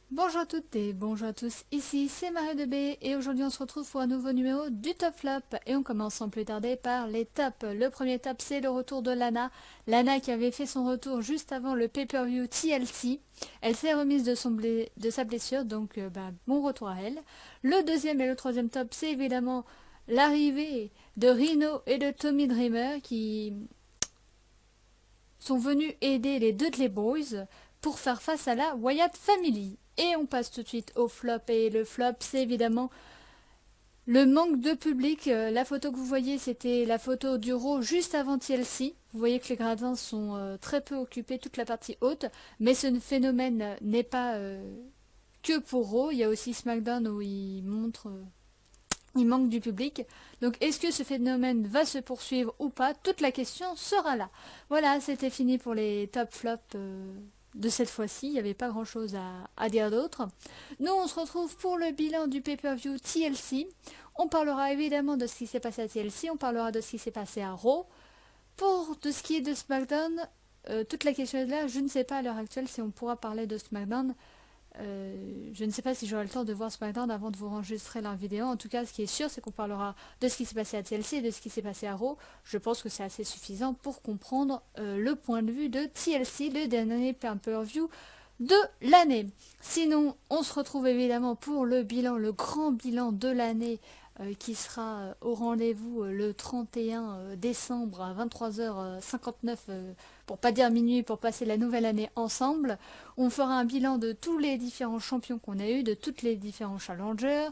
Bonjour à toutes et bonjour à tous, ici c'est Marie de B et aujourd'hui on se retrouve pour un nouveau numéro du Top Flop et on commence sans plus tarder par les tops. Le premier top c'est le retour de Lana, Lana qui avait fait son retour juste avant le pay-per-view TLC. Elle s'est remise de sa blessure donc bon retour à elle. Le deuxième et le troisième top c'est évidemment l'arrivée de Rhino et de Tommy Dreamer qui sont venus aider les Dudley Boys pour faire face à la Wyatt Family. Et on passe tout de suite au flop. Et le flop, c'est évidemment le manque de public. La photo que vous voyez, c'était la photo du Raw juste avant TLC. Vous voyez que les gradins sont très peu occupés, toute la partie haute. Mais ce phénomène n'est pas que pour Raw. Il y a aussi SmackDown où il manque du public. Donc est-ce que ce phénomène va se poursuivre ou pas? Toute la question sera là. Voilà, c'était fini pour les top flops de cette fois-ci. Il n'y avait pas grand-chose à dire d'autre. Nous, on se retrouve pour le bilan du pay-per-view TLC. On parlera évidemment de ce qui s'est passé à TLC. On parlera de ce qui s'est passé à Raw. Pour de ce qui est de SmackDown, toute la question est là. Je ne sais pas à l'heure actuelle si on pourra parler de SmackDown. Je ne sais pas si j'aurai le temps de voir SmackDown avant de vous enregistrer la vidéo. En tout cas, ce qui est sûr, c'est qu'on parlera de ce qui s'est passé à TLC et de ce qui s'est passé à Raw. Je pense que c'est assez suffisant pour comprendre le point de vue de TLC, le dernier pay-per-view de l'année. Sinon, on se retrouve évidemment pour le bilan, le grand bilan de l'année qui sera au rendez-vous le 31 décembre à 23h59, pour pas dire minuit, pour passer la nouvelle année ensemble. On fera un bilan de tous les différents champions qu'on a eu, de tous les différents challengers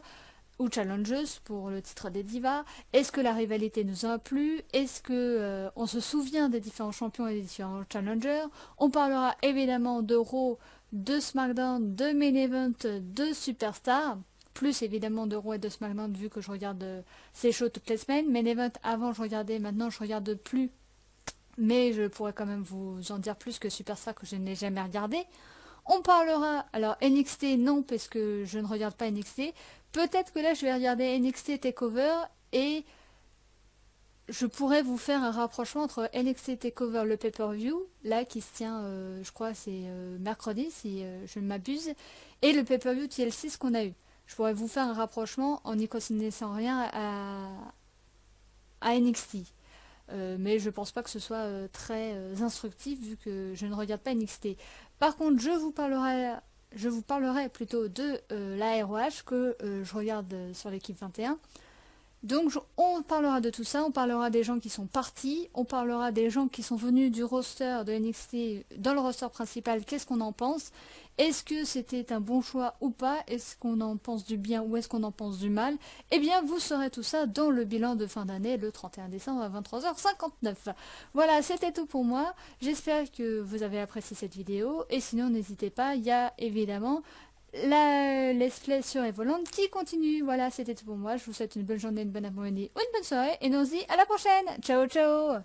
ou challengers pour le titre des divas. Est-ce que la rivalité nous a plu? Est-ce que on se souvient des différents champions et des différents challengers? On parlera évidemment de Raw, de SmackDown, de Main Event, de Superstar, plus évidemment de Raw et de SmackDown vu que je regarde ces shows toutes les semaines. Main Event avant je regardais, maintenant je regarde plus, mais je pourrais quand même vous en dire plus que Superstar que je n'ai jamais regardé. On parlera, alors NXT non parce que je ne regarde pas NXT, peut-être que là je vais regarder NXT TakeOver et je pourrais vous faire un rapprochement entre NXT TakeOver le pay-per-view, là qui se tient, je crois c'est mercredi si je ne m'abuse, et le pay-per-view TLC ce qu'on a eu. Je pourrais vous faire un rapprochement en n'y connaissant rien à NXT. Mais je pense pas que ce soit très instructif vu que je ne regarde pas NXT. Par contre, je vous parlerai plutôt de la ROH que je regarde sur l'équipe 21. Donc on parlera de tout ça, on parlera des gens qui sont partis, on parlera des gens qui sont venus du roster de NXT dans le roster principal, qu'est-ce qu'on en pense? Est-ce que c'était un bon choix ou pas? Est-ce qu'on en pense du bien ou est-ce qu'on en pense du mal? Eh bien vous saurez tout ça dans le bilan de fin d'année le 31 décembre à 23h59. Voilà, c'était tout pour moi, j'espère que vous avez apprécié cette vidéo et sinon n'hésitez pas, il y a évidemment la let's play sur Evoland qui continue. Voilà, c'était tout pour moi. Je vous souhaite une bonne journée, une bonne après-midi ou une bonne soirée. Et nous on se dit à la prochaine. Ciao, ciao.